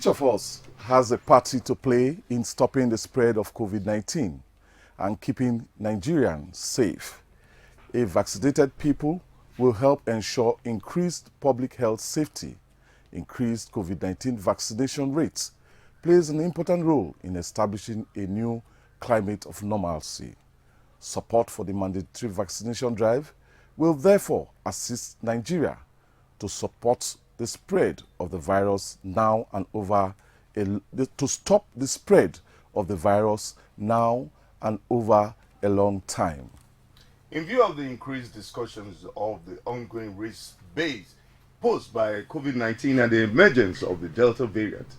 Each of us has a party to play in stopping the spread of COVID-19 and keeping Nigerians safe. A vaccinated people will help ensure increased public health safety. Increased COVID-19 vaccination rates plays an important role in establishing a new climate of normalcy. Support for the mandatory vaccination drive will therefore assist Nigeria to support the spread of the virus now and to stop the spread of the virus now and over a long time. In view of the increased discussions of the ongoing risk base posed by COVID-19 and the emergence of the Delta variant,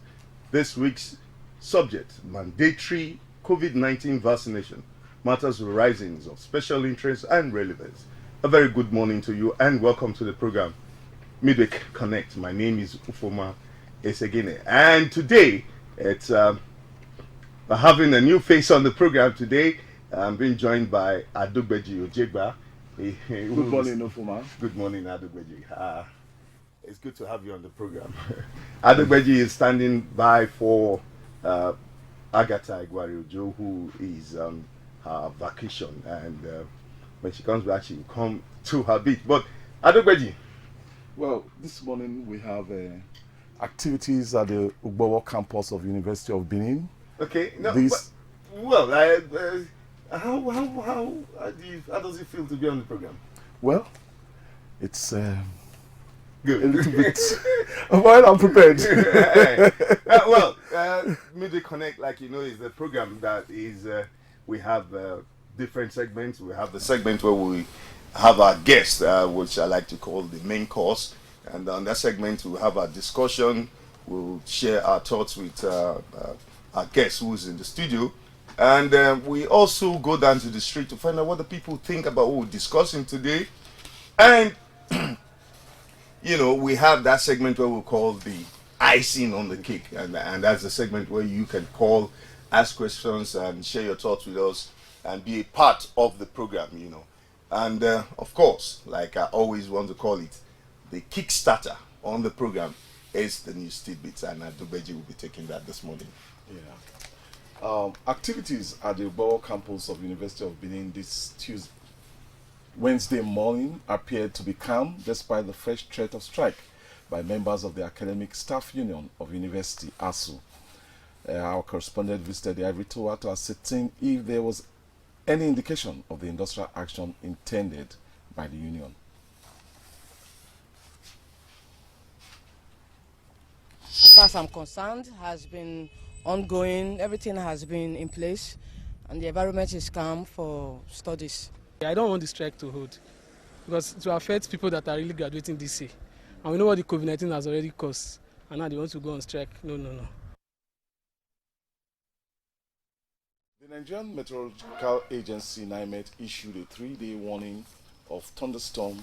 this week's subject, mandatory COVID-19 vaccination, matters arising of special interest and relevance. A very good morning to you and welcome to the program Midweek Connect. My name is Ufoma Esegene, and today it's having a new face on the program today. I'm being joined by Adugbeji Ojegba. Good morning, Ufoma. Good morning, Adugbeji. It's good to have you on the program. Adugbeji is standing by for Agatha Igwariojo, who is on her vacation, and when she comes back, she will come to her beat. But Adugbeji. Well, this morning we have activities at the Ugbowo campus of University of Benin. Okay. No, how does it feel to be on the program? Well, it's good. A little bit. Well, I'm prepared. Midweek Connect, like you know, is a program that is we have different segments. We have the segment where we have our guest, which I like to call the main course, and on that segment we'll have our discussion. We'll share our thoughts with our guest who's in the studio, and we also go down to the street to find out what the people think about what we're discussing today. And you know, we have that segment where we call the icing on the cake, and that's the segment where you can call, ask questions, and share your thoughts with us, and be a part of the program, you know. And of course, like I always want to call it, the Kickstarter on the program is the news tidbits, and Adugbeji will be taking that this morning. Yeah. Activities at the Ugbowo campus of University of Benin this Wednesday morning appeared to be calm despite the fresh threat of strike by members of the Academic Staff Union of University, ASU. Our correspondent visited the Ivory Tower to ascertain if there was any indication of the industrial action intended by the union. As far as I'm concerned, has been ongoing. Everything has been in place, and the environment is calm for studies. I don't want the strike to hold because it will affect people that are really graduating this year, and we know what the COVID-19 has already caused, and now they want to go on strike. No. The Nigerian Meteorological Agency NIMET issued a 3-day warning of thunderstorm,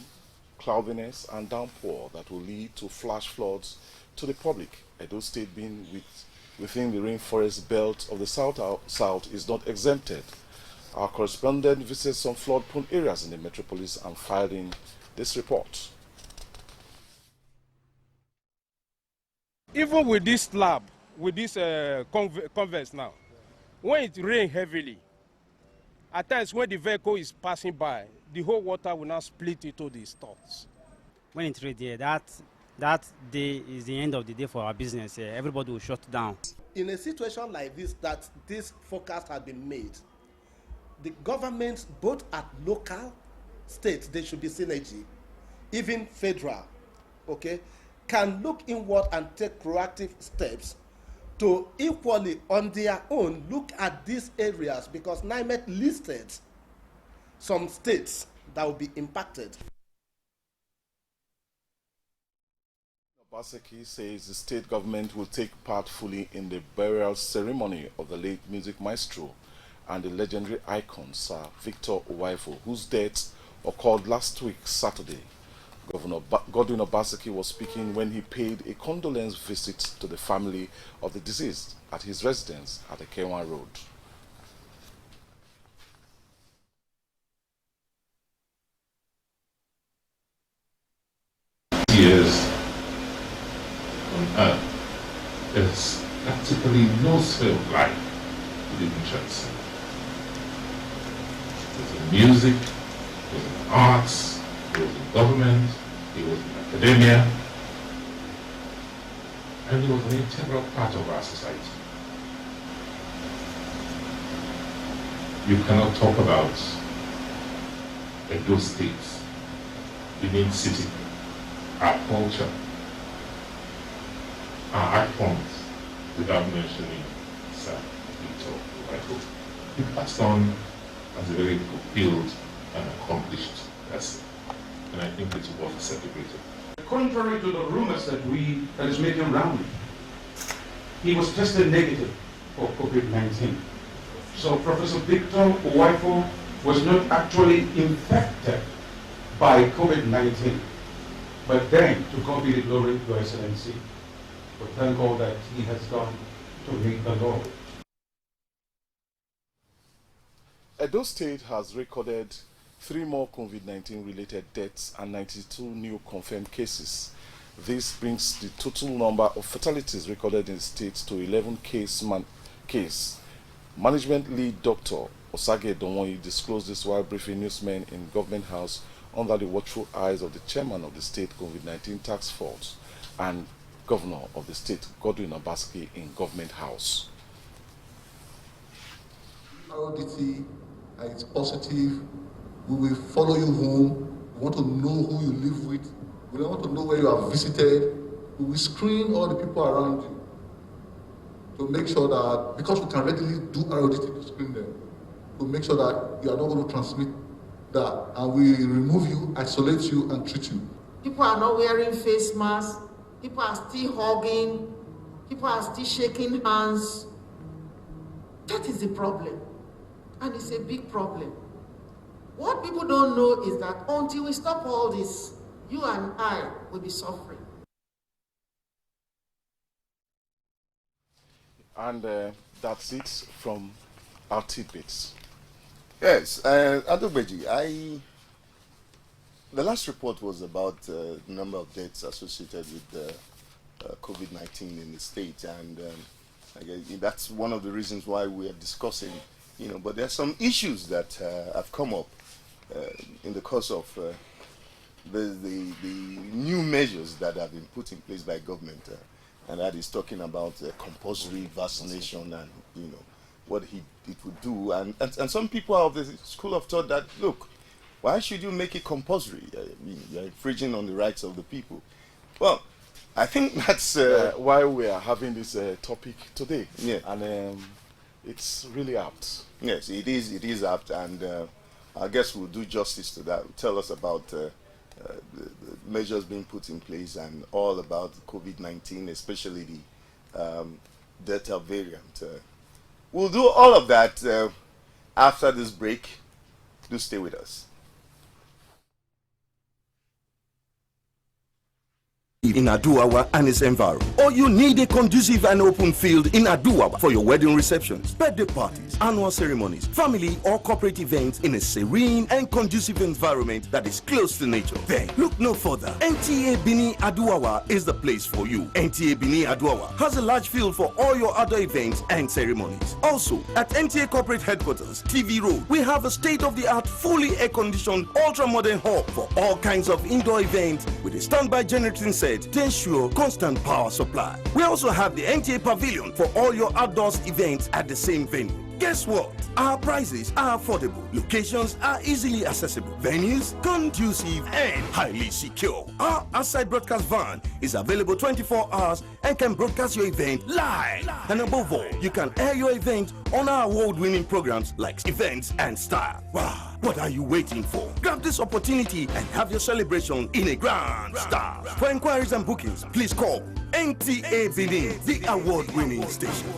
cloudiness and downpour that will lead to flash floods to the public. Edo State being within the rainforest belt of the south is not exempted. Our correspondent visited some flood-prone areas in the metropolis and filed in this report. Even with this slab, with this converse now, when it rains heavily, at times when the vehicle is passing by, the whole water will now split into the stalls. When it rains there, that day is the end of the day for our business. Everybody will shut down. In a situation like this, that this forecast has been made, the governments, both at local, state, there should be synergy, even federal, okay, can look inward and take proactive steps to equally on their own look at these areas, because NIMET listed some states that will be impacted. Obaseki says the state government will take part fully in the burial ceremony of the late music maestro and the legendary icon Sir Victor Owaifo, whose death occurred last week, Saturday. Governor Godwin Obaseki was speaking when he paid a condolence visit to the family of the deceased at his residence at the K1 Road. Years on earth, There's practically no sphere of life within the church. It was in music, it was in arts, it was in government, it was in academia, and it was an integral part of our society. You cannot talk about Edo State, Benin City, our culture, our art forms, without mentioning Sept, Victor. He passed on as a very fulfilled and accomplished person, and I think it's worth celebrating. Contrary to the rumors that is making round, he was tested negative for COVID-19. So Professor Victor Uwaifo was not actually infected by COVID-19. But then, to God be the glory, Your Excellency, we thank God that he has gone to meet the Lord. Edo State has recorded 3 more COVID-19 related deaths and 92 new confirmed cases. This brings the total number of fatalities recorded in the state to 11 case. Management lead Dr. Osage Donwoyi disclosed this while briefing newsmen in Government House under the watchful eyes of the chairman of the state COVID-19 task force and governor of the state, Godwin Obaseki, in Government House. RODT is positive. We will follow you home. We want to know who you live with. We want to know where you have visited. We will screen all the people around you to make sure that, because we can readily do RODT to screen them, to make sure that you are not going to transmit that, and we remove you, isolate you, and treat you. People are not wearing face masks. People are still hugging. People are still shaking hands. That is the problem, and it's a big problem. What people don't know is that until we stop all this, you and I will be suffering. And that's it from our tidbits. Yes, Adobeji, the last report was about the number of deaths associated with COVID-19 in the state, and I guess that's one of the reasons why we are discussing, but there are some issues that have come up in the course of the new measures that have been put in place by government, and that is talking about compulsory vaccination and what it would do, and some people are of the school of thought that, look, why should you make it compulsory? You're infringing on the rights of the people. Well, I think that's why we are having this topic today. Yeah, and it's really apt. Yes, it is apt, and I guess we'll do justice to that. Tell us about the measures being put in place and all about COVID-19, especially the Delta variant. We'll do all of that after this break. Do stay with us. In Aduawa and its environment, or you need a conducive and open field in Aduawa for your wedding receptions, birthday parties, annual ceremonies, family or corporate events in a serene and conducive environment that is close to nature. Then look no further. NTA Benin Aduawa is the place for you. NTA Benin Aduawa has a large field for all your other events and ceremonies. Also, at NTA Corporate Headquarters, TV Road, we have a state-of-the-art, fully air-conditioned, ultra-modern hall for all kinds of indoor events with a standby generating set to ensure constant power supply. We also have the NTA Pavilion for all your outdoors events at the same venue. Guess what? Our prices are affordable, locations are easily accessible, venues conducive and highly secure. Our outside broadcast van is available 24 hours and can broadcast your event live. And above all, you can air your event on our award-winning programs like Events and Style. Wow! What are you waiting for? Grab this opportunity and have your celebration in a grand style. For inquiries and bookings, please call NTA Benin, the award-winning station.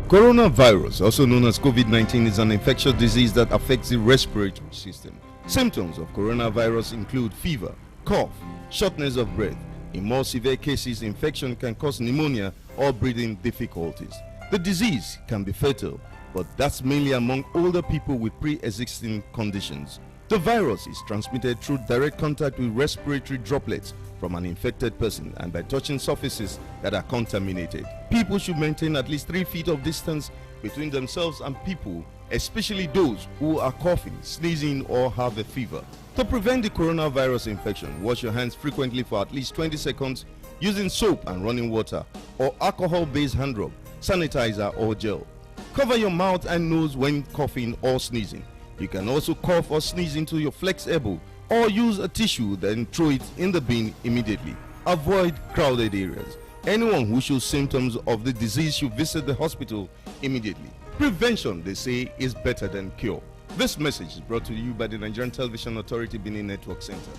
Coronavirus, also known as COVID-19, is an infectious disease that affects the respiratory system. Symptoms of coronavirus include fever, cough, shortness of breath. In more severe cases, infection can cause pneumonia or breathing difficulties. The disease can be fatal, but that's mainly among older people with pre-existing conditions. The virus is transmitted through direct contact with respiratory droplets from an infected person and by touching surfaces that are contaminated. People should maintain at least 3 feet of distance between themselves and people, especially those who are coughing, sneezing, or have a fever. To prevent the coronavirus infection, wash your hands frequently for at least 20 seconds using soap and running water or alcohol-based hand rub, sanitizer, or gel. Cover your mouth and nose when coughing or sneezing. You can also cough or sneeze into your flex elbow or use a tissue, then throw it in the bin immediately. Avoid crowded areas. Anyone who shows symptoms of the disease should visit the hospital immediately. Prevention, they say, is better than cure. This message is brought to you by the Nigerian Television Authority Benin Network Center.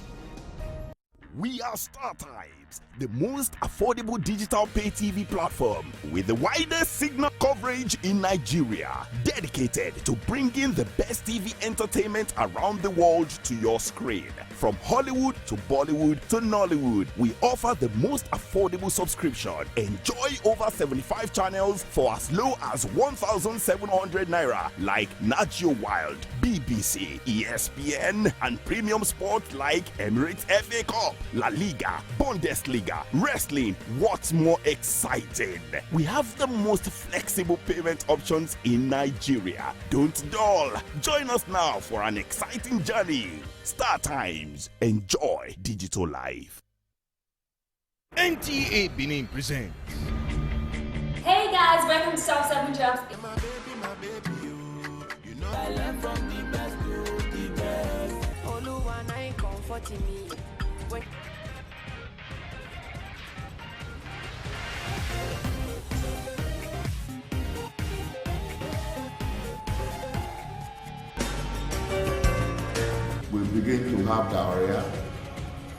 We are StarTimes, the most affordable digital pay TV platform with the widest signal coverage in Nigeria, dedicated to bringing the best TV entertainment around the world to your screen. From Hollywood to Bollywood to Nollywood, we offer the most affordable subscription. Enjoy over 75 channels for as low as 1,700 naira, like Nat Geo Wild, BBC, ESPN, and premium sports like Emirates FA Cup, La Liga, Bundesliga, wrestling. What's more exciting? We have the most flexible payment options in Nigeria. Don't dull. Join us now for an exciting journey. StarTimes. Enjoy digital life. NTA Benin presents. Hey guys, welcome to South 7 Jobs. I learned from the best to the best. Oluwa ain't comforting me. We begin to have diarrhea,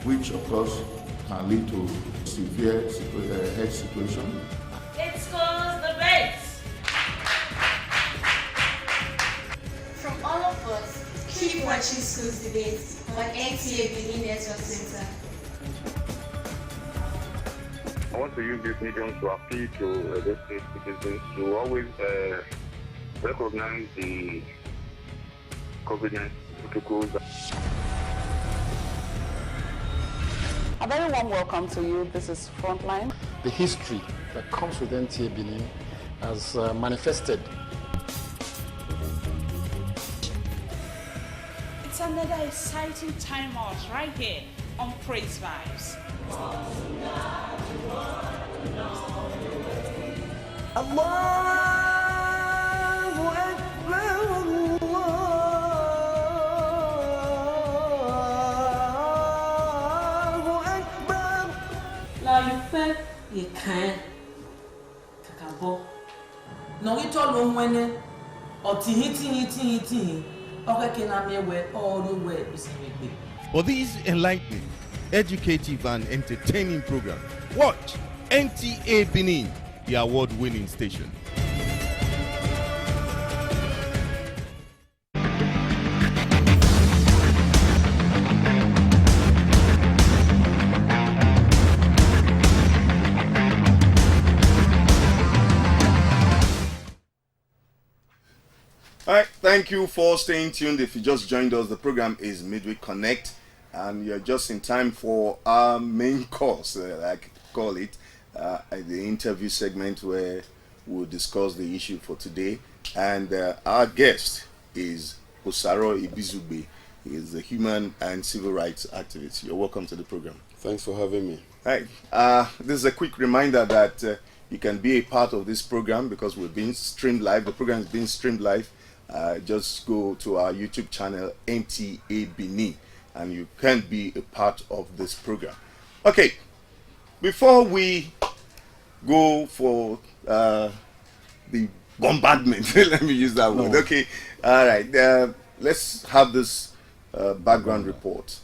which of course can lead to severe health situation. It scores the base. From all of us, keep watching Schools Debates on NTA Benin Network Center. I want to use this medium to appeal to the state citizens to always recognize the COVID-19 protocols. A very warm welcome to you. This is Frontline. The history that comes with NTA Benin has manifested. It's another exciting time out right here on Praise Vibes. You can't kakabo. No, it all when it or tea. Okay, can I be aware all the way? For these enlightening, educative, and entertaining programs, watch NTA Benin, the award-winning station. All right, thank you for staying tuned. If you just joined us, the program is Midweek Connect, and you're just in time for our main course, like call it, the interview segment where we'll discuss the issue for today. And our guest is Osaro Ibizugbe. He is a human and civil rights activist. You're welcome to the program. Thanks for having me. Hi. This is a quick reminder that you can be a part of this program because we're being streamed live. The program is being streamed live. Just go to our YouTube channel, NTA Benin, and you can be a part of this program. Okay, before we go for the bombardment, let me use that word. Okay, all right, let's have this background report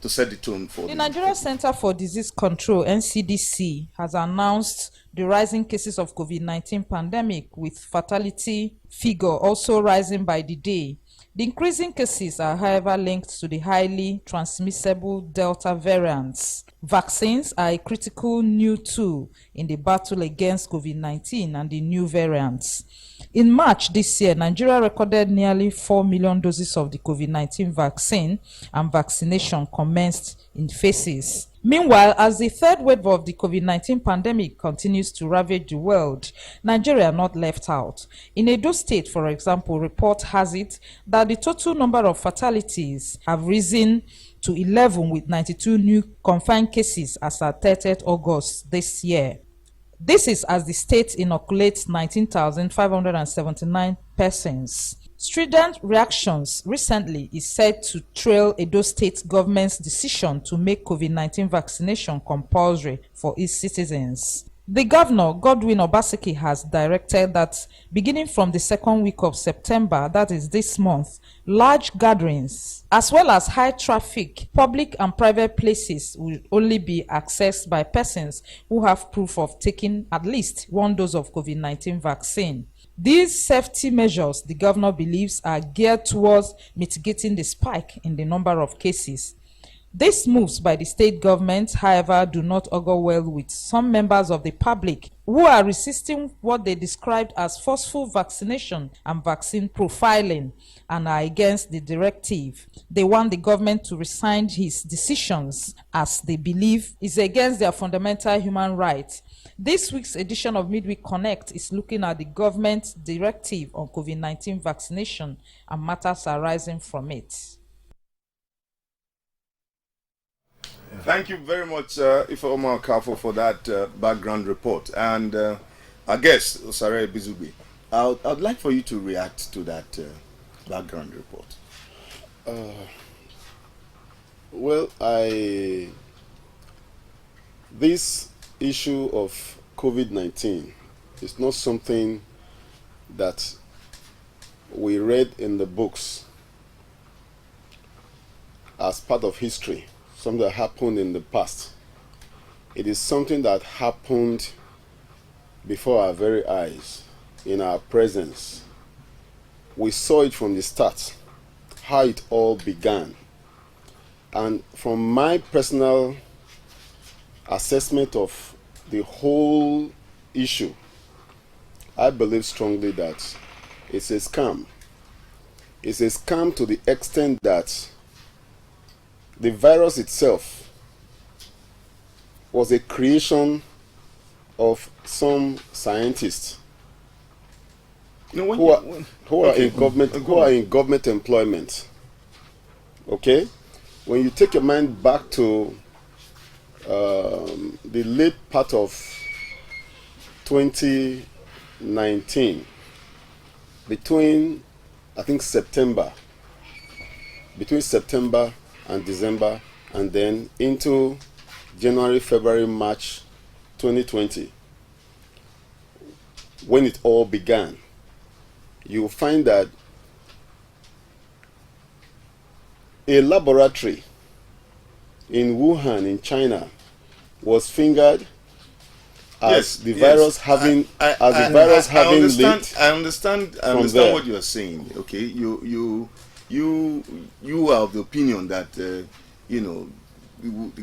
to set the tone for the Nigeria Center for Disease Control, NCDC, has announced the rising cases of COVID-19 pandemic, with fatality figure also rising by the day. The increasing cases are, however, linked to the highly transmissible Delta variants. Vaccines are a critical new tool in the battle against COVID-19 and the new variants. In March this year, Nigeria recorded nearly 4 million doses of the COVID-19 vaccine, and vaccination commenced in phases. Meanwhile, as the third wave of the COVID-19 pandemic continues to ravage the world, Nigeria are not left out. In Edo State, for example, report has it that the total number of fatalities have risen to 11 with 92 new confirmed cases as at 30th August this year. This is as the state inoculates 19,579 persons. Strident reactions recently is said to trail Edo State government's decision to make COVID-19 vaccination compulsory for its citizens. The governor, Godwin Obaseki, has directed that beginning from the second week of September, that is this month, large gatherings, as well as high traffic, public and private places will only be accessed by persons who have proof of taking at least one dose of COVID-19 vaccine. These safety measures, the governor believes, are geared towards mitigating the spike in the number of cases. These moves by the state government, however, do not augur well with some members of the public who are resisting what they described as forceful vaccination and vaccine profiling and are against the directive. They want the government to rescind his decisions as they believe is against their fundamental human rights. This week's edition of Midweek Connect is looking at the government's directive on COVID-19 vaccination and matters arising from it. Thank you very much, Ifeoma Okafo, for that background report. And our guest, Osare Bizubi, I'd like for you to react to that background report. Well, this issue of COVID-19 is not something that we read in the books as part of history, something that happened in the past. It is something that happened before our very eyes, in our presence. We saw it from the start, how it all began. And from my personal assessment of the whole issue, I believe strongly that it's a scam. It's a scam to the extent that the virus itself was a creation of some scientists who are in government employment. Okay, when you take your mind back to the late part of 2019, between September and December, and then into January, February, March 2020, when it all began, you will find that a laboratory in Wuhan, in China, was fingered as the virus having leaked. I understand what you are saying. Okay, you are of the opinion that the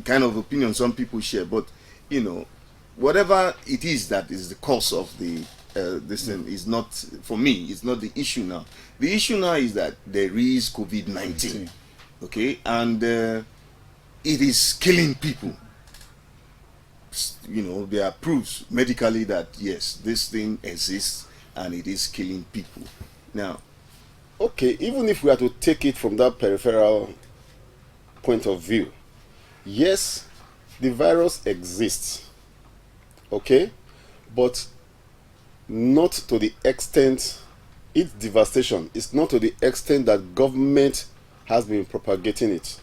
kind of opinion some people share, but whatever it is that is the cause of the this thing is not, for me, it's not the issue now. The issue now is that there is COVID-19, okay, and it is killing people. There are proofs medically that yes, this thing exists and it is killing people. Now, okay, even if we are to take it from that peripheral point of view, yes, the virus exists, okay, but not to the extent, its devastation is not to the extent that government has been propagating it.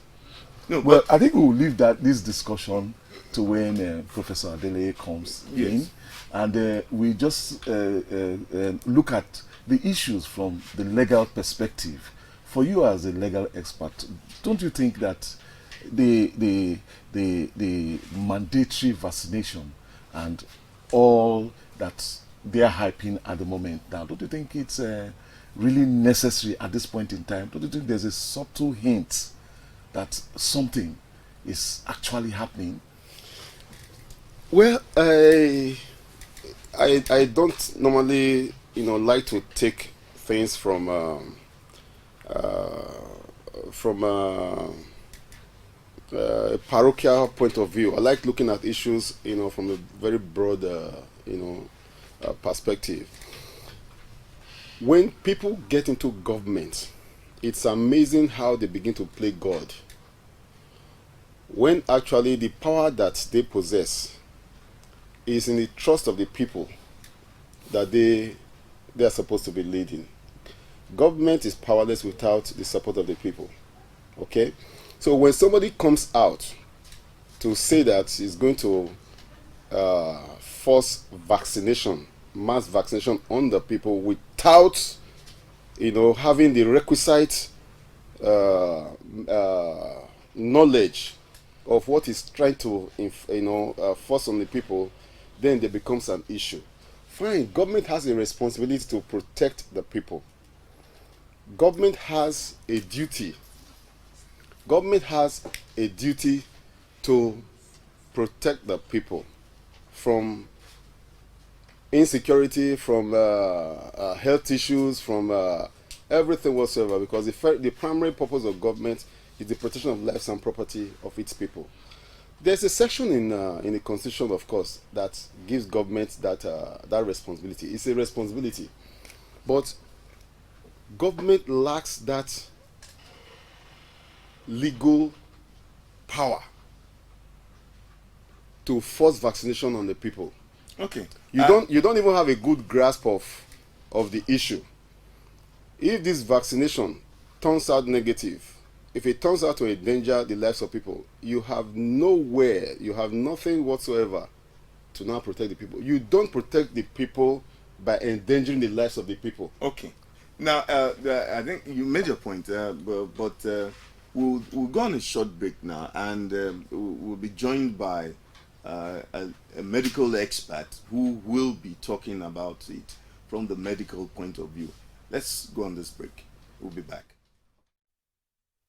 No, well, I think we will leave this discussion to when Professor Adele comes in, and we just look at the issues from the legal perspective. For you as a legal expert, don't you think that the mandatory vaccination and all that they are hyping at the moment now, don't you think it's really necessary at this point in time? Don't you think there's a subtle hint that something is actually happening? Well, I don't normally like to take things from a parochial point of view. I like looking at issues, from a very broad, perspective. When people get into government, it's amazing how they begin to play God. When actually the power that they possess is in the trust of the people that they are supposed to be leading. Government is powerless without the support of the people. Okay? So when somebody comes out to say that he's going to force vaccination, mass vaccination on the people without, having the requisite knowledge of what he's trying to, force on the people, then there becomes an issue. Fine, government has a responsibility to protect the people. Government has a duty. Government has a duty to protect the people from insecurity, from health issues, from everything whatsoever, because the primary purpose of government is the protection of lives and property of its people. There's a section in the Constitution, of course, that gives government that responsibility. It's a responsibility, but government lacks that legal power to force vaccination on the people. Okay. You don't even have a good grasp of the issue. If this vaccination turns out negative, if it turns out to endanger the lives of people, you have nothing whatsoever to now protect the people. You don't protect the people by endangering the lives of the people. Okay. Now, I think you made your point, but we'll go on a short break now, and we'll be joined by a medical expert who will be talking about it from the medical point of view. Let's go on this break. We'll be back.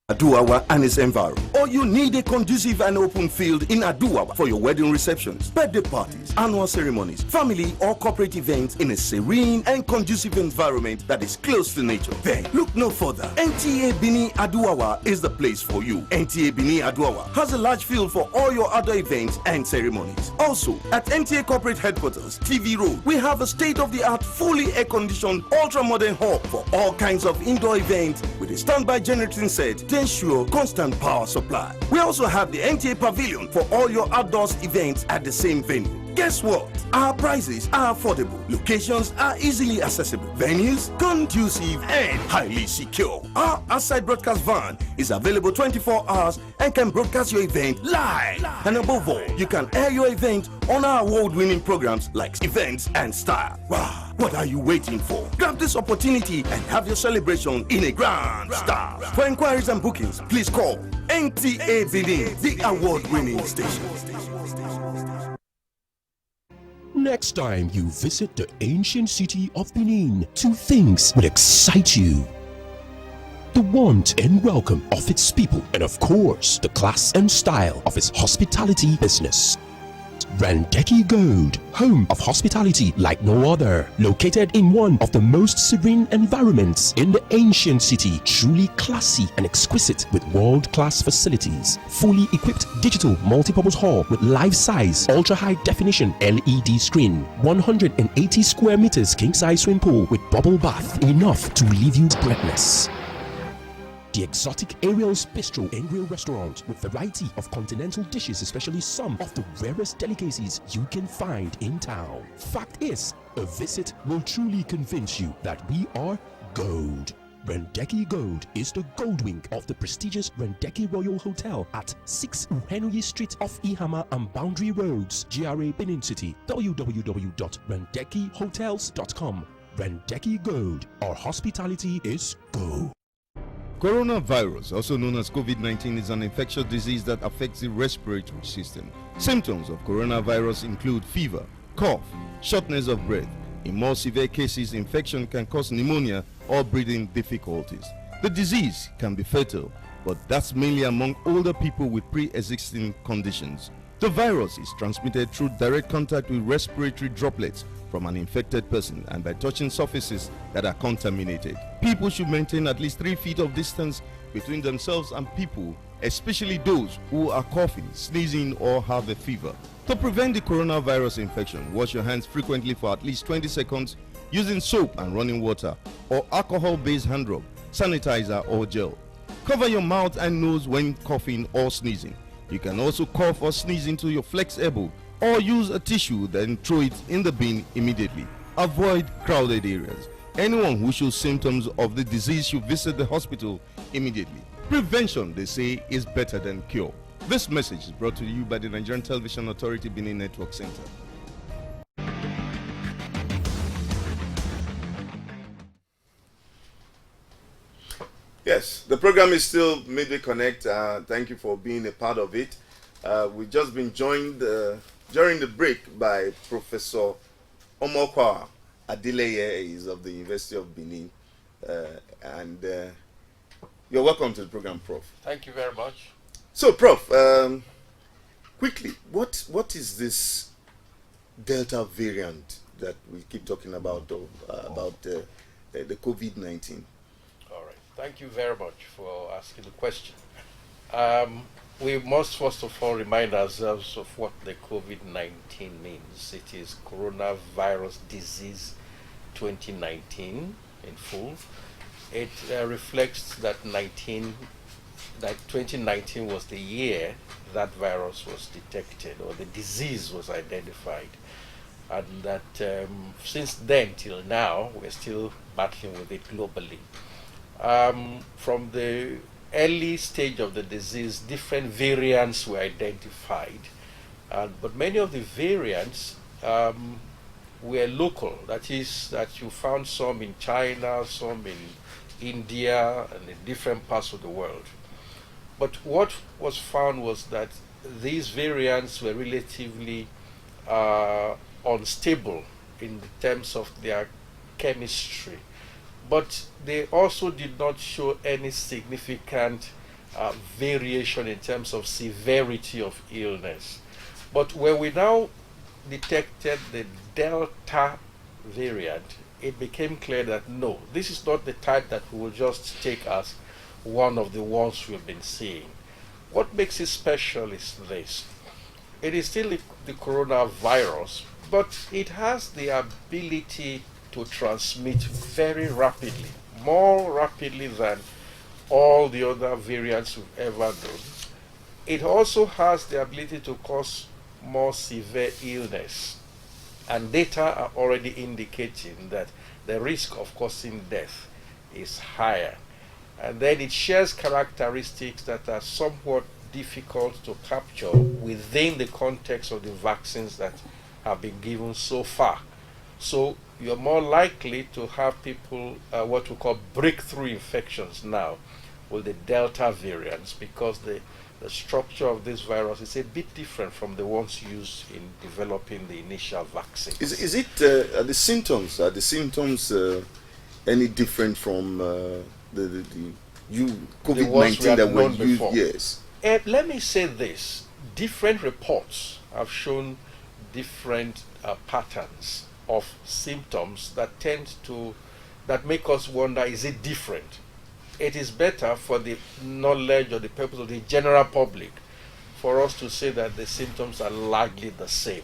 Aduwawa and its environment. Or you need a conducive and open field in Aduwawa for your wedding receptions, birthday parties, annual ceremonies, family or corporate events in a serene and conducive environment that is close to nature. Then look no further. NTA Benin Aduwawa is the place for you. NTA Benin Aduwawa has a large field for all your other events and ceremonies. Also, at NTA Corporate Headquarters, TV Road, we have a state-of-the-art, fully air-conditioned, ultra-modern hall for all kinds of indoor events with a standby generating set to ensure constant power supply. We also have the NTA Pavilion for all your outdoors events at the same venue. Guess what? Our prices are affordable. Locations are easily accessible. Venues conducive and highly secure. Our outside broadcast van is available 24 hours and can broadcast your event live. And above all, you can air your event on our award-winning programs like Events and Style. Wow, what are you waiting for? Grab this opportunity and have your celebration in a grand style. For inquiries and bookings, please call NTA Benin, the award-winning station. Next time you visit the ancient city of Benin, two things will excite you: the warmth and welcome of its people, and of course, the class and style of its hospitality business. Randeki Gold, home of hospitality like no other, located in one of the most serene environments in the ancient city, truly classy and exquisite with world-class facilities, fully equipped digital multipurpose hall with life-size, ultra-high definition LED screen, 180 square meters king-size swimming pool with bubble bath, enough to leave you breathless. The exotic Ariel's Bistro and Grill restaurant with variety of continental dishes, especially some of the rarest delicacies you can find in town. Fact is, a visit will truly convince you that we are gold. Randeki Gold is the gold wing of the prestigious Randeki Royal Hotel at 6 Uhenui Street off Ihama and Boundary Roads, GRA Benin City. www.randekihotels.com. Randeki Gold, our hospitality is gold. Coronavirus, also known as COVID-19, is an infectious disease that affects the respiratory system. Symptoms of coronavirus include fever, cough, shortness of breath. In more severe cases, infection can cause pneumonia or breathing difficulties. The disease can be fatal, but that's mainly among older people with pre-existing conditions. The virus is transmitted through direct contact with respiratory droplets from an infected person and by touching surfaces that are contaminated. People should maintain at least 3 feet of distance between themselves and people, especially those who are coughing, sneezing, or have a fever. To prevent the coronavirus infection, wash your hands frequently for at least 20 seconds using soap and running water or alcohol-based hand rub, sanitizer, or gel. Cover your mouth and nose when coughing or sneezing. You can also cough or sneeze into your flex elbow or use a tissue, then throw it in the bin immediately. Avoid crowded areas. Anyone who shows symptoms of the disease should visit the hospital immediately. Prevention, they say, is better than cure. This message is brought to you by the Nigerian Television Authority Benin Network Center. Yes, the program is still Midway Connect. Thank you for being a part of it. We've just been joined during the break by Professor Omokwa Adeleye. He's of the University of Benin. And you're welcome to the program, Prof. Thank you very much. So, Prof, quickly, what is this Delta variant that we keep talking about the COVID-19? Thank you very much for asking the question. We must first of all remind ourselves of what the COVID-19 means. It is coronavirus disease 2019 in full. It reflects that 2019 was the year that virus was detected or the disease was identified. And that since then till now, we're still battling with it globally. From the early stage of the disease, different variants were identified, but many of the variants were local. That is, that you found some in China, some in India, and in different parts of the world. But what was found was that these variants were relatively unstable in terms of their chemistry. But they also did not show any significant variation in terms of severity of illness. But when we now detected the Delta variant, it became clear that no, this is not the type that we will just take as one of the ones we've been seeing. What makes it special is this. It is still the coronavirus, but it has the ability to transmit very rapidly, more rapidly than all the other variants we've ever known. It also has the ability to cause more severe illness, and data are already indicating that the risk of causing death is higher. And then it shares characteristics that are somewhat difficult to capture within the context of the vaccines that have been given so far. So you're more likely to have people, what we call breakthrough infections now with the Delta variants, because the structure of this virus is a bit different from the ones used in developing the initial vaccine. Is it are the symptoms any different from the COVID-19 that were used? Yes. Let me say this: different reports have shown different patterns of symptoms that make us wonder, is it different? It is better for the knowledge or the purpose of the general public for us to say that the symptoms are largely the same.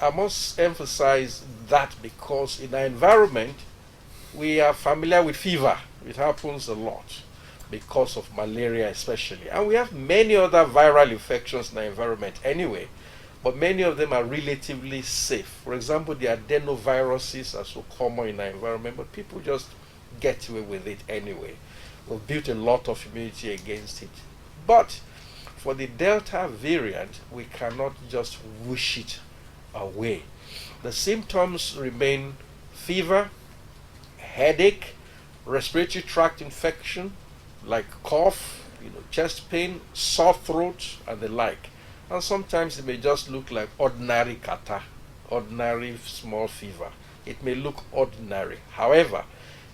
I must emphasize that because in our environment, we are familiar with fever. It happens a lot because of malaria especially. And we have many other viral infections in our environment anyway, but many of them are relatively safe. For example, the adenoviruses are so common in our environment, but people just get away with it anyway. We've built a lot of immunity against it. But for the Delta variant, we cannot just wish it away. The symptoms remain fever, headache, respiratory tract infection, like cough, chest pain, sore throat, and the like. And sometimes it may just look like ordinary catarrh, ordinary small fever. It may look ordinary. However,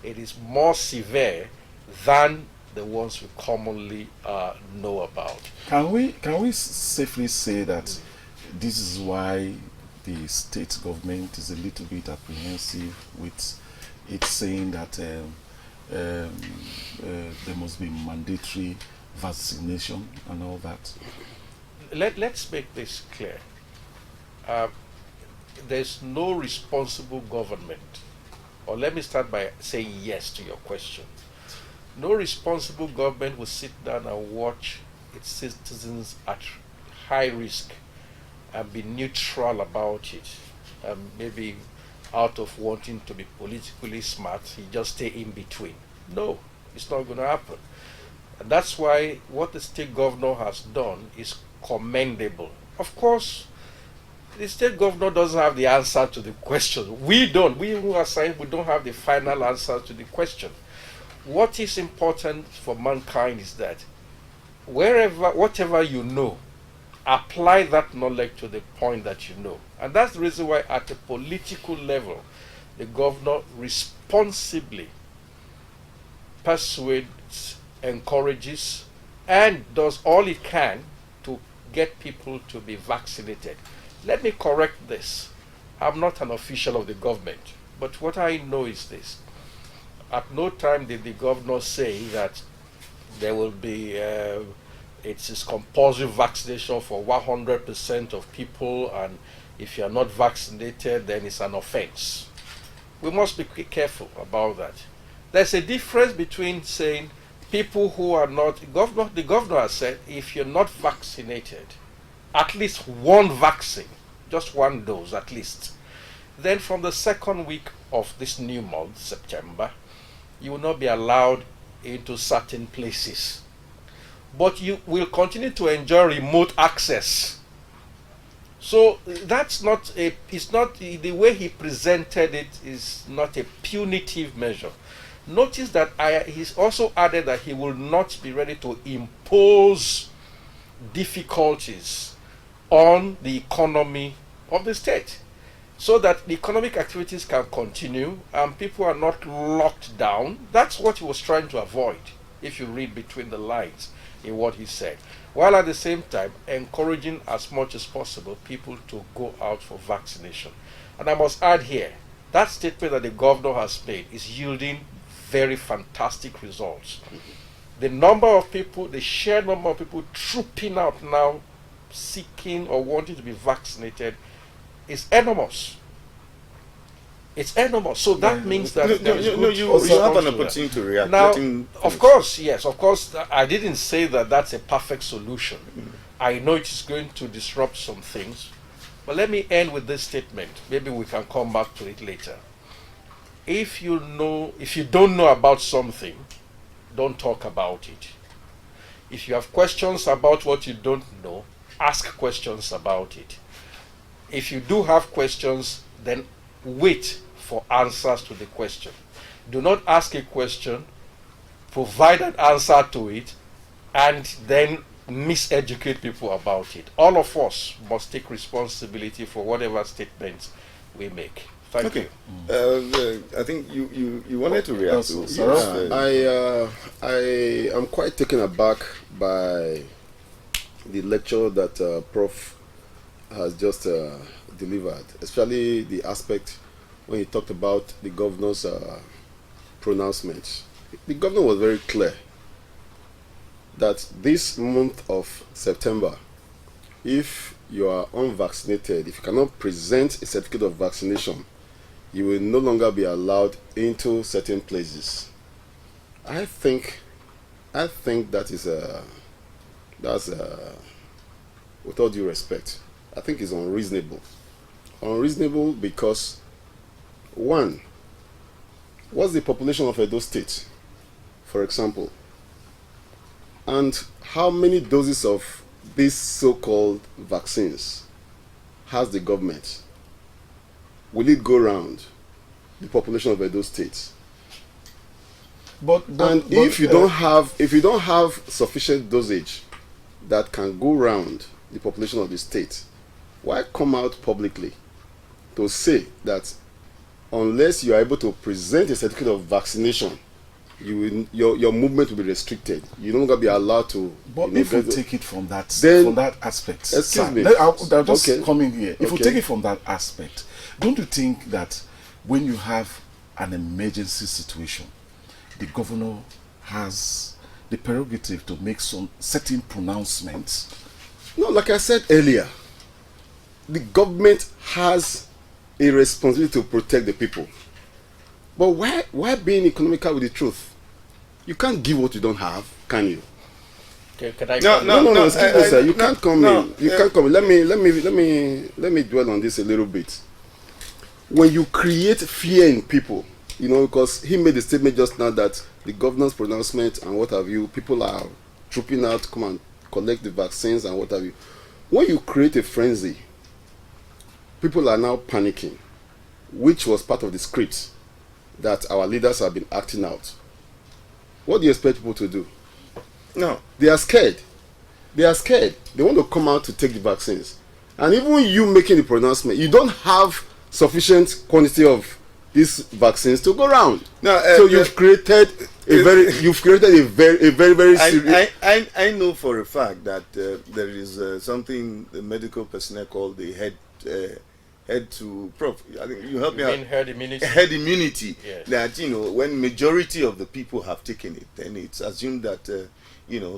it is more severe than the ones we commonly know about. Can we safely say that this is why the state government is a little bit apprehensive with it saying that there must be mandatory vaccination and all that? Let's make this clear. There's no responsible government, or let me start by saying yes to your question. No responsible government will sit down and watch its citizens at high risk and be neutral about it. Maybe out of wanting to be politically smart, he just stay in between. No, it's not going to happen. And that's why what the state governor has done is commendable. Of course, the state governor doesn't have the answer to the question. We don't. We who are saying we don't have the final answer to the question. What is important for mankind is that whatever you know, apply that knowledge to the point that you know. And that's the reason why at the political level, the governor responsibly persuades, encourages, and does all it can to get people to be vaccinated. Let me correct this. I'm not an official of the government, but what I know is this. At no time did the governor say that there will be it's compulsory vaccination for 100% of people, and if you're not vaccinated, then it's an offense. We must be careful about that. There's a difference between saying people who are not, the governor has said, if you're not vaccinated, at least one vaccine, just one dose at least, then from the second week of this new month, September, you will not be allowed into certain places. But you will continue to enjoy remote access. So that's not it's not, the way he presented it is not a punitive measure. Notice that he's also added that he will not be ready to impose difficulties on the economy of the state, so that the economic activities can continue and people are not locked down. That's what he was trying to avoid, if you read between the lines in what he said, while at the same time encouraging as much as possible people to go out for vaccination. And I must add here, that statement that the governor has made is yielding very fantastic results. The number of people, the sheer number of people trooping out now seeking or wanting to be vaccinated is enormous. It's enormous. So that means that you have an opportunity to react. Now, of course, yes, of course, I didn't say that that's a perfect solution. I know it is going to disrupt some things, but let me end with this statement. Maybe we can come back to it later. If you don't know about something, don't talk about it. If you have questions about what you don't know, ask questions about it. If you do have questions, then wait for answers to the question. Do not ask a question, provide an answer to it, and then miseducate people about it. All of us must take responsibility for whatever statements we make. Thank you. I think you wanted to react to. I am quite taken aback by the lecture that Prof has just delivered, especially the aspect when he talked about the governor's pronouncements. The governor was very clear that this month of September, if you are unvaccinated, if you cannot present a certificate of vaccination, you will no longer be allowed into certain places. I think that is with all due respect, I think it's unreasonable. Unreasonable because, one, what's the population of Edo State, for example? And how many doses of these so-called vaccines has the government? Will it go round the population of Edo State? If you don't have sufficient dosage that can go round the population of the state, why come out publicly to say that unless you are able to present a certificate of vaccination, your movement will be restricted. You're not going to be allowed to. But if we take it from that aspect, excuse me, I'll just come in here. If we Okay. take it from that aspect, don't you think that when you have an emergency situation, the governor has the prerogative to make some certain pronouncements? No, like I said earlier, the government has a responsibility to protect the people. But why being economical with the truth? You can't give what you don't have, can you? Okay, can I? No, excuse me, sir. You can't come in. You can't come in. Let me dwell on this a little bit. When you create fear in people, because he made a statement just now that the governor's pronouncement and what have you, people are trooping out to come and collect the vaccines and what have you. When you create a frenzy, people are now panicking, which was part of the script that our leaders have been acting out. What do you expect people to do? No, they are scared. They are scared. They want to come out to take the vaccines. And even you making the pronouncement, you don't have sufficient quantity of these vaccines to go around. No, so you've created a very serious. I know for a fact that there is something the medical personnel call the head to Prof. I think you help me out. Herd immunity. Herd immunity. Yes. That when majority of the people have taken it, then it's assumed that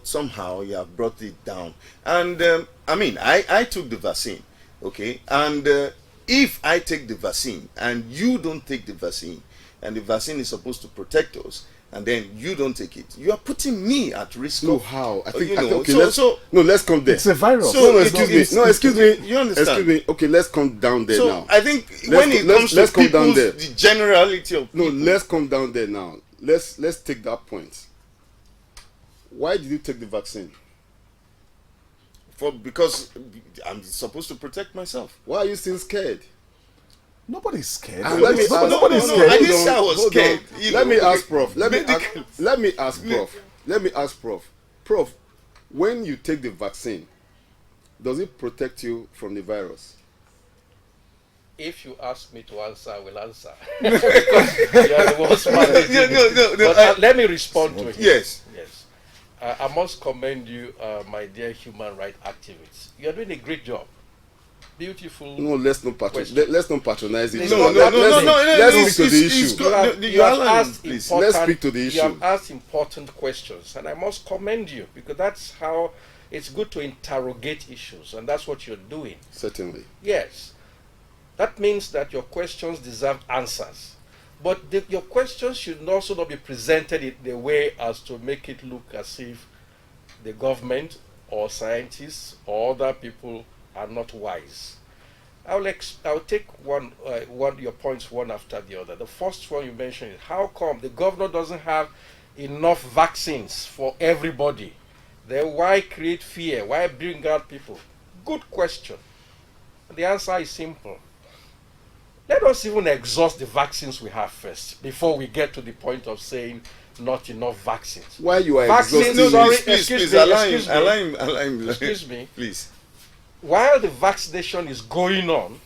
somehow you have brought it down. And I took the vaccine, okay, and if I take the vaccine and you don't take the vaccine, and the vaccine is supposed to protect us, and then you don't take it, you are putting me at risk. No, of, how? I you think know, okay. so Let's come there. It's a virus. So excuse me. You understand? Excuse me. Okay, let's come down there So now. I think when it comes to come down people's, there. the generality of No, people, let's come down there now. Let's take that point. Why did you take the vaccine? because I'm supposed to protect myself. Why are you still scared? Nobody's scared. Nobody's scared. I didn't say I was scared. Let me ask Prof. Let me ask Prof. Prof, when you take the vaccine, does it protect you from the virus? If you ask me to answer, I will answer. Because you are the most smart. But let me respond to it. Yes. Yes. I must commend you, my dear human rights activists. You are doing a great job. Beautiful. No, let's not patronize it. No. Let's speak to the issue. Let's speak to the issue. You have asked important questions, and I must commend you because that's how it's good to interrogate issues, and that's what you're doing. Certainly. Yes. That means that your questions deserve answers. But your questions should also not be presented in the way as to make it look as if the government or scientists or other people are not wise. I'll take your points one after the other. The first one you mentioned is how come the governor doesn't have enough vaccines for everybody? Then why create fear? Why bring out people? Good question. The answer is simple. Let us even exhaust the vaccines we have first before we get to the point of saying not enough vaccines. Why you are vaccines? Excuse me. Please. While the vaccination is going on,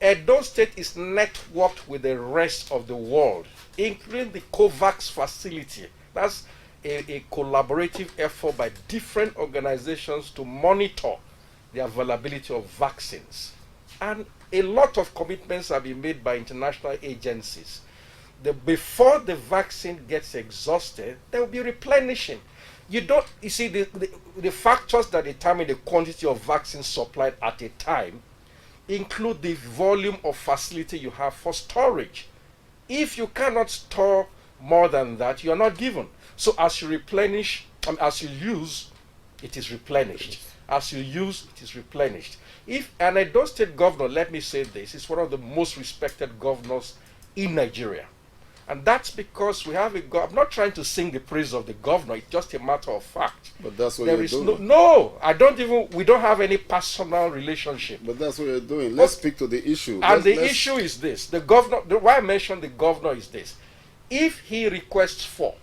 Edo State is networked with the rest of the world, including the COVAX facility. That's a collaborative effort by different organizations to monitor the availability of vaccines. And a lot of commitments have been made by international agencies. Before the vaccine gets exhausted, there will be replenishing. You see, the factors that determine the quantity of vaccines supplied at a time include the volume of facility you have for storage. If you cannot store more than that, you are not given. So as you replenish, as you use, it is replenished. As you use, it is replenished. If an Edo State governor, let me say this, is one of the most respected governors in Nigeria. And that's because we have I'm not trying to sing the praise of the governor, it's just a matter of fact. But that's what you're doing. We don't have any personal relationship. But that's what you're doing. Let's speak to the issue. And the issue is this. The governor, why I mentioned the governor is this. If he requests 4,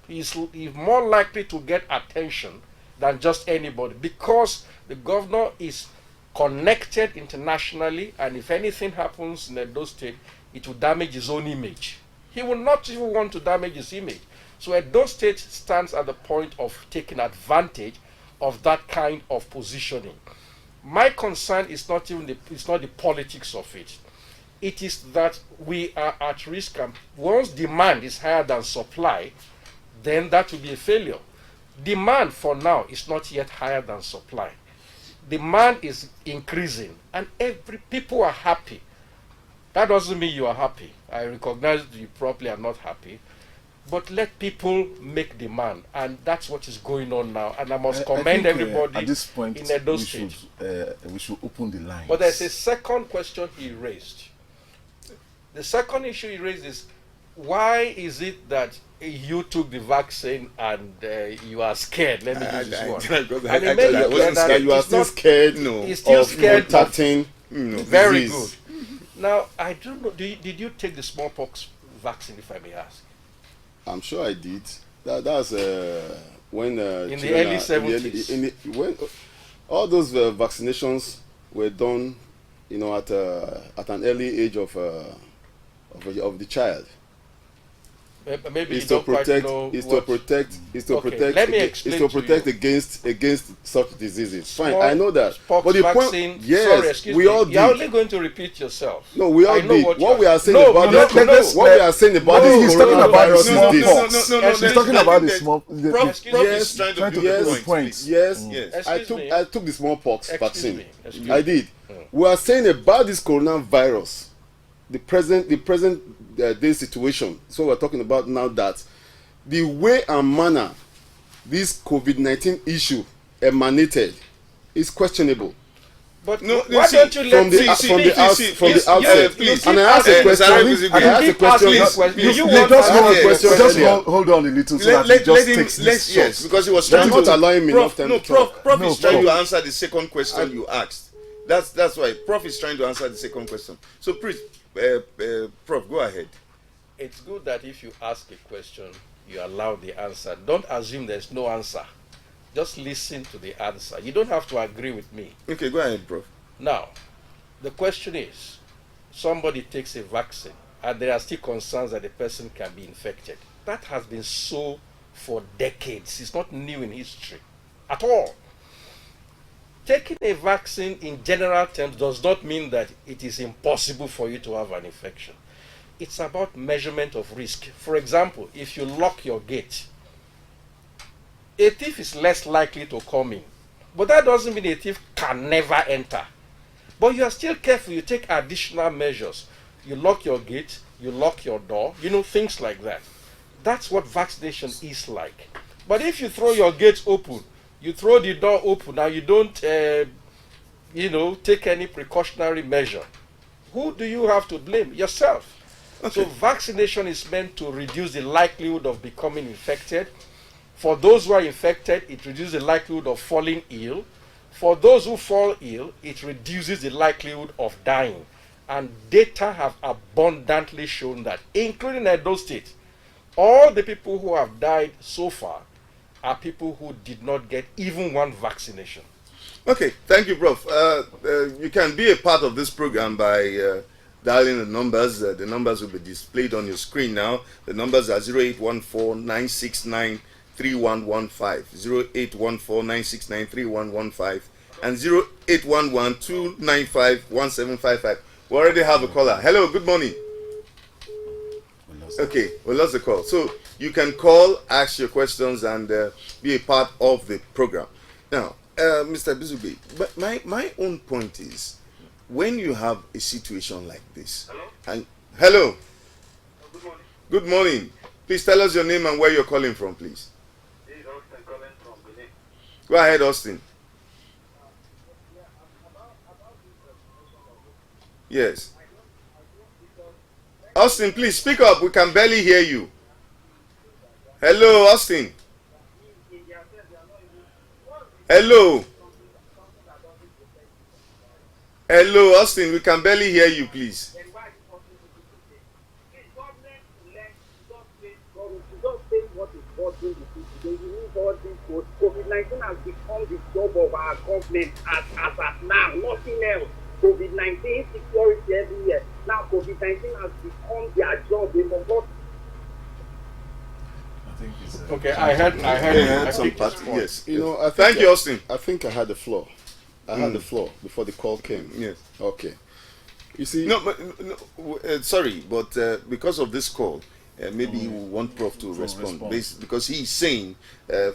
he's more likely to get attention than just anybody because the governor is connected internationally, and if anything happens in Edo State, it will damage his own image. He will not even want to damage his image. So Edo State stands at the point of taking advantage of that kind of positioning. My concern is not even it's not the politics of it. It is that we are at risk, and once demand is higher than supply, then that will be a failure. Demand for now is not yet higher than supply. Demand is increasing, and people are happy. That doesn't mean you are happy. I recognize you probably are not happy, but let people make demand, and that's what is going on now. And I must commend everybody at this point in Edo State. We should open the lines. But there's a second question he raised. The second issue he raised is, why is it that you took the vaccine and you are scared? Let me use this one. And it made you clear that you are still scared, he's still scared of very disease. good. Now, I don't know, did you take the smallpox vaccine, if I may ask? I'm sure I did. That's when in the early 70s. When all those vaccinations were done, at an early age of the child. Maybe it's you to don't protect. quite know It's to protect. It's to Okay, protect. let me explain It's to to protect you. against such diseases. Fine, I know that. Pox But the vaccine, point, yes, sorry, excuse we me, all did. you're only going to repeat yourself. No, we all I know did. what What you we are saying no, about no, this, no, no, what we are saying about No, this he's talking about the coronavirus is smallpox. this. He's talking about the small. Prof Yes, is trying to get prove the the point. point. Yes, Yes. I took the smallpox vaccine. Excuse I me. did. We are saying about this coronavirus, the present day situation. So we're talking about now that the way and manner this COVID-19 issue emanated is questionable. But No, why see, don't you let from the outset? please. And I asked a question. I asked a question. Just hold on a little so that he just takes this shot. Yes, because he was trying not to allowing me enough time to talk. Prof is trying Prof. to answer the second question you asked. That's why Prof is trying to answer the second question. So please, Prof, go ahead. It's good that if you ask a question, you allow the answer. Don't assume there's no answer. Just listen to the answer. You don't have to agree with me. Okay, go ahead, Prof. Now, the question is, somebody takes a vaccine and there are still concerns that the person can be infected. That has been so for decades. It's not new in history at all. Taking a vaccine in general terms does not mean that it is impossible for you to have an infection. It's about measurement of risk. For example, if you lock your gate, a thief is less likely to come in. But that doesn't mean a thief can never enter. But you are still careful. You take additional measures. You lock your gate, you lock your door, things like that. That's what vaccination is like. But if you throw your gate open, you throw the door open, now you don't, take any precautionary measure, who do you have to blame? Yourself. Okay. So vaccination is meant to reduce the likelihood of becoming infected. For those who are infected, it reduces the likelihood of falling ill. For those who fall ill, it reduces the likelihood of dying. And data have abundantly shown that, including Edo State, all the people who have died so far are people who did not get even one vaccination. Okay, thank you, Prof. You can be a part of this program by dialing the numbers. The numbers will be displayed on your screen now. The numbers are 0814-969-3115, 0814-969-3115, and 0811-295-1755. We already have a caller. Hello, good morning. Okay, we lost the call. So you can call, ask your questions, and be a part of the program. Now, Mr. Bizube, but my own point is, when you have a situation like this, hello. Good morning. Good morning. Please tell us your name and where you're calling from, please. This is Austin calling from Benin. Go ahead, Austin. Yes. Austin, please speak up. We can barely hear you. Hello, Austin. Hello. Hello, Austin. We can barely hear you, please. COVID-19 has become the job of our government as at now, nothing else. COVID-19 security everywhere. Now COVID-19 has become their job. They forgot. think it's Okay, I heard Yeah, some picked his part. point. Yes. You know, I think Thank you, Austin. I think I had the floor. I had the floor before the call came. Yes. Okay. You see, No, but sorry, but because of this call, maybe you want Prof to respond. Because he's saying,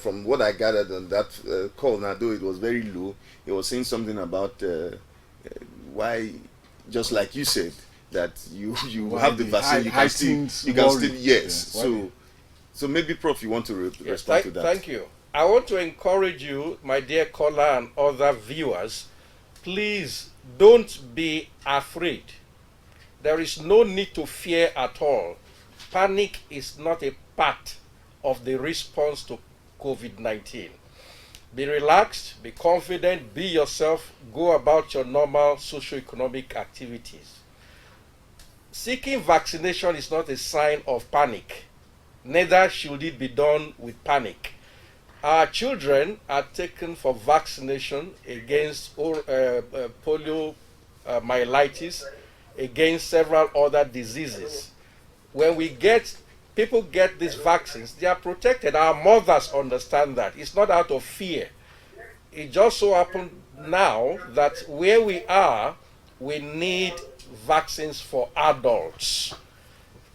from what I gathered on that call, now though it was very low, he was saying something about why, just like you said, that you have the vaccine, you can still yes. So maybe Prof, you want to respond to that. Thank you. I want to encourage you, my dear caller and other viewers, please don't be afraid. There is no need to fear at all. Panic is not a part of the response to COVID-19. Be relaxed, be confident, be yourself, go about your normal socio-economic activities. Seeking vaccination is not a sign of panic. Neither should it be done with panic. Our children are taken for vaccination against polio, myelitis, against several other diseases. When people get these vaccines, they are protected. Our mothers understand that. It's not out of fear. It just so happened now that where we are, we need vaccines for adults.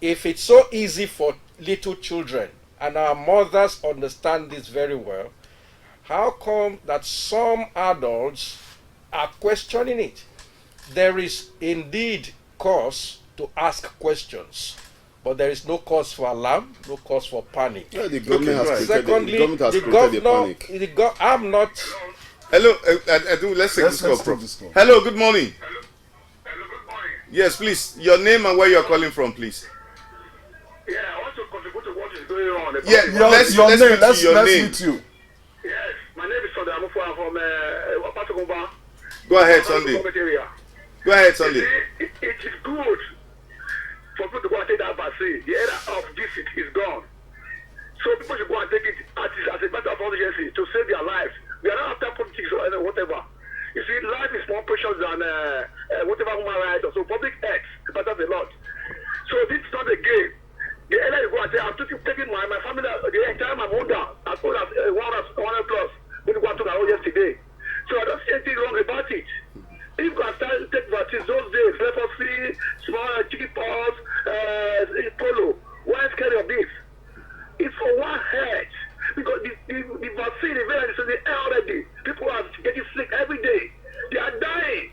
If it's so easy for little children, and our mothers understand this very well, how come that some adults are questioning it? There is indeed cause to ask questions, but there is no cause for alarm, no cause for panic. Yeah, the government has created Secondly, the government has the created governor, the panic. I'm not. Hello, let's take this call, Prof. Hello, good morning. Yes, please, your name and where you're calling from, please. Yeah, I want to contribute to what is going on. Yeah, let's meet you. Yes, my name is Sunday. I'm from Wapatogomba. Go ahead, Sunday. Go ahead, Sunday. It is good for people to go and take that vaccine. The era of this is gone. So people should go and take it as a matter of urgency to save their lives. We are not after politics or whatever. You see, life is more precious than whatever human rights. So public health matters a lot. So this is not a game. The earlier you go and say, I'm taking my family, the entire my mother, as old as 100 plus, when you go and talk about yesterday. So I don't see anything wrong about it. If you can start to take vaccines those days, leprosy, small chicken pox, polo, why scary of this? It's for one head. Because the vaccine is very in the air already. People are getting sick every day. They are dying.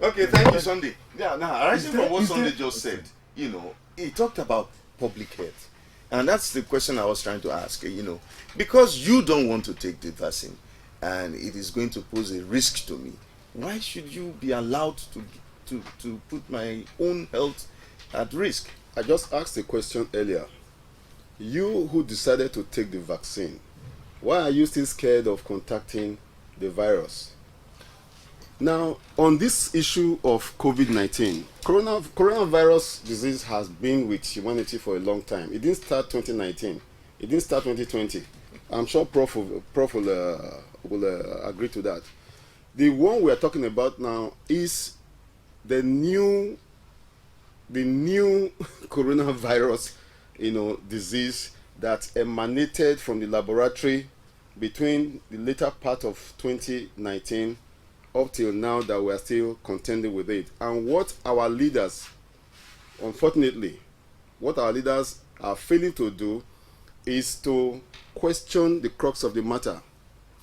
Okay, thank you, Sunday. Yeah, now, arising from what Sunday just said, you know, he talked about public health. And that's the question I was trying to ask, you know, because you don't want to take the vaccine and it is going to pose a risk to me, why should you be allowed to put my own health at risk? I just asked a question earlier. You who decided to take the vaccine, why are you still scared of contacting the virus? Now, on this issue of COVID-19, coronavirus disease has been with humanity for a long time. It didn't start 2019. It didn't start 2020. I'm sure Prof will agree to that. The one we are talking about now is the new coronavirus, disease that emanated from the laboratory between the later part of 2019 up till now, that we are still contending with it. And what our leaders, unfortunately, what our leaders are failing to do is to question the crux of the matter,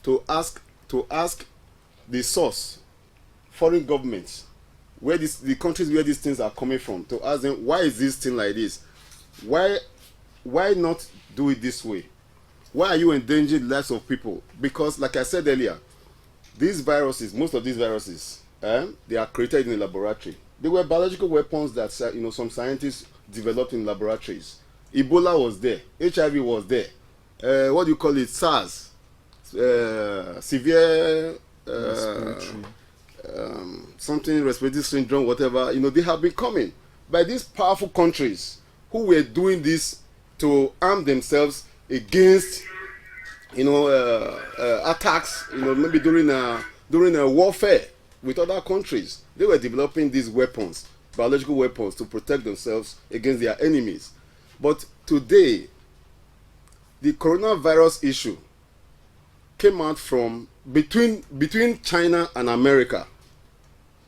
to ask the source, foreign governments, the countries where these things are coming from, to ask them, why is this thing like this? Why not do it this way? Why are you endangering the lives of people? Because, like I said earlier, these viruses, most of these viruses, they are created in a laboratory. They were biological weapons that some scientists developed in laboratories. Ebola was there, HIV was there. What do you call it? SARS, severe respiratory syndrome, whatever. They have been coming by these powerful countries who were doing this to arm themselves against attacks, maybe during a warfare with other countries. They were developing these weapons, biological weapons, to protect themselves against their enemies. But today, the coronavirus issue came out from between China and America.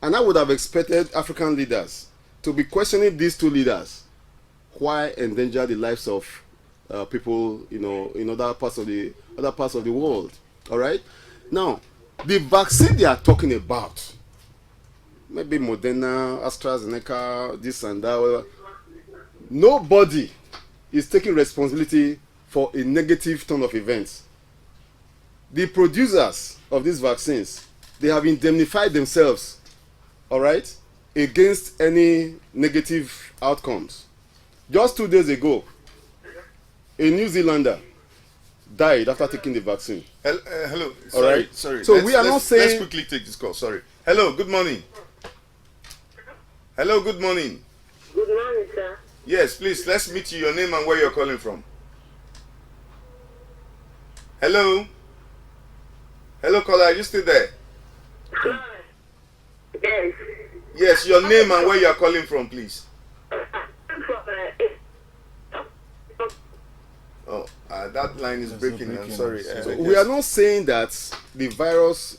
And I would have expected African leaders to be questioning these two leaders. Why endanger the lives of people, in other parts of the world? All right. Now, the vaccine they are talking about, maybe Moderna, AstraZeneca, this and that, whatever. Nobody is taking responsibility for a negative turn of events. The producers of these vaccines, they have indemnified themselves, all right, against any negative outcomes. Just 2 days ago, a New Zealander died after taking the vaccine. Hello. All right. Sorry. So we are not saying. Let's quickly take this call. Sorry. Hello. Good morning. Hello. Good morning. Good morning, sir. Yes, please. Let's meet you. Your name and where you're calling from. Hello. Hello, caller. Are you still there? Yes. Yes. Your name and where you're calling from, please. Oh, that line is breaking. I'm sorry. So we are not saying that the virus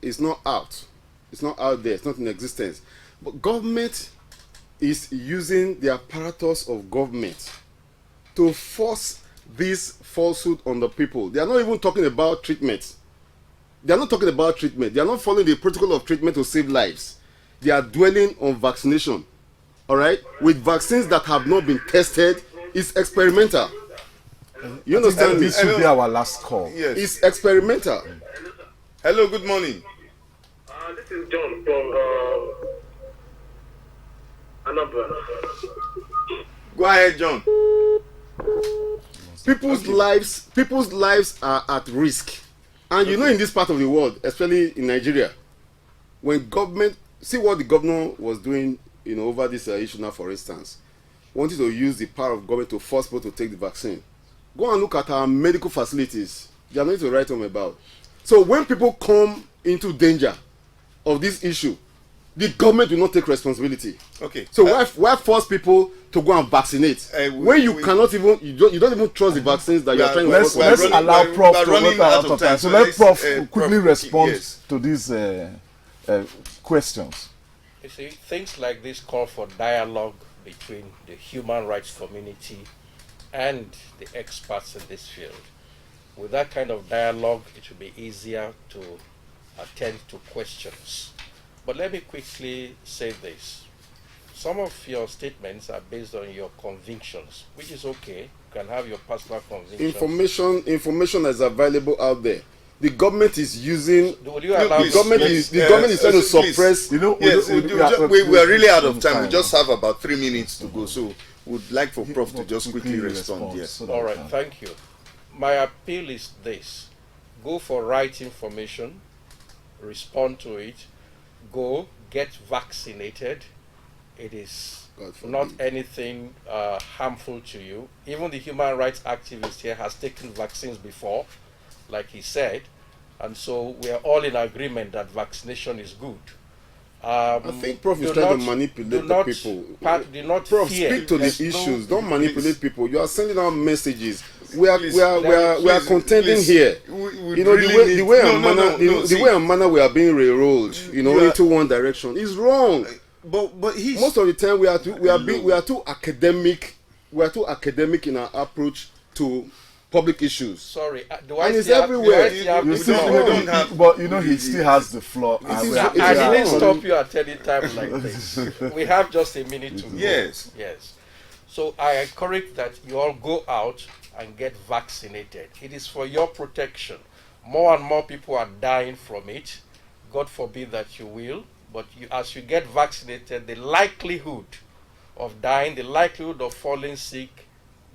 is not out. It's not out there. It's not in existence. But government is using the apparatus of government to force this falsehood on the people. They are not even talking about treatment. They are not talking about treatment. They are not following the protocol of treatment to save lives. They are dwelling on vaccination. All right? With vaccines that have not been tested, it's experimental. You understand? This should be our last call. Yes. It's experimental. Hello, good morning. This is John from Anambra. Go ahead, John. People's lives are at risk. And you know, in this part of the world, especially in Nigeria, when government, see what the governor was doing, over this issue now, for instance, wanted to use the power of government to force people to take the vaccine. Go and look at our medical facilities. They are nothing to write home about. So when people come into danger of this issue, the government will not take responsibility. Okay. So why force people to go and vaccinate when you cannot even you don't even trust the vaccines that you are trying to let's allow Prof to run out of time. So let Prof quickly respond to these questions. You see, things like this call for dialogue between the human rights community and the experts in this field. With that kind of dialogue, it will be easier to attend to questions. But let me quickly say this. Some of your statements are based on your convictions, which is okay. You can have your personal convictions. Information is available out there. The government is using. Will you allow the government is trying to suppress. We are really out of time. We just have about 3 minutes to go, so would like for Prof to just quickly respond. Yes. All right. Thank you. My appeal is this: go for right information, respond to it, go get vaccinated. It is not anything harmful to you. Even the human rights activist here has taken vaccines before, like he said, and so we are all in agreement that vaccination is good. I think Prof is trying to manipulate the people. Prof, speak to the issues. Don't manipulate people. You are sending out messages. We are contending here. The way and manner we are being railroaded, into one direction is wrong. But most of the time we are too academic. We are too academic in our approach to public issues. Sorry, and it's everywhere. But he still has the floor. I didn't stop you at any time like this. We have just a minute to go. Yes. So I encourage that you all go out and get vaccinated. It is for your protection. More and more people are dying from it. God forbid that you will. But as you get vaccinated, the likelihood of dying, the likelihood of falling sick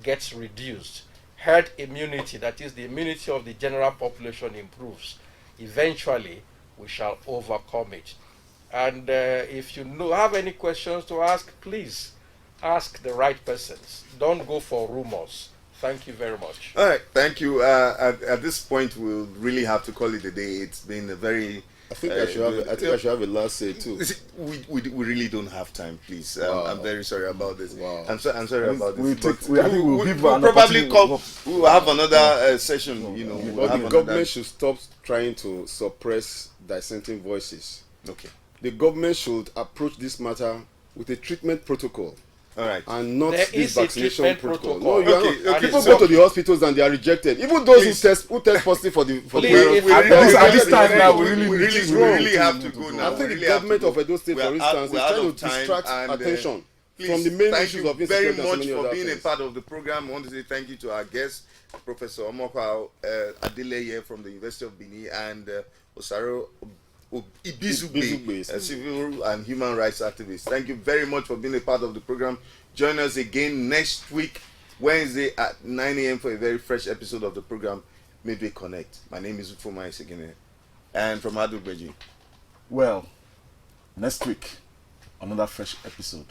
gets reduced. Herd immunity, that is the immunity of the general population, improves. Eventually, we shall overcome it. And if you have any questions to ask, please ask the right persons. Don't go for rumors. Thank you very much. All right, thank you. At this point, we'll really have to call it a day. It's been a very I think I should have a last say too. We really don't have time, please. I'm very sorry about this. Wow. I'm sorry about this. I think we'll give an probably opportunity. we will have another session. You know, But the government should stop trying to suppress dissenting voices. Okay. The government should approach this matter with a treatment protocol. All right. And not There this is a vaccination treatment protocol. protocol. No, you are Okay, not. okay, People so- go to the hospitals and they are rejected. Even those who test positive for the Please, virus. at this time now, we really have to go now. I think We the really have government to of go. Edo State, We for are instance, is out trying of to time, distract and, attention please, from the main thank issues you of very insecurity and so much many for other being things. a part of the program. I want to say thank you to our guests, Professor Omokwa Adeleye from the University of Benin and Osaro Ibizugbe, a civil and human rights activist. Thank you very much for being a part of the program. Join us again next week, Wednesday at 9 a.m. for a very fresh episode of the program, Midway Connect. My name is Ufoma Isekene, and from Adugbeji. Well, next week, another fresh episode.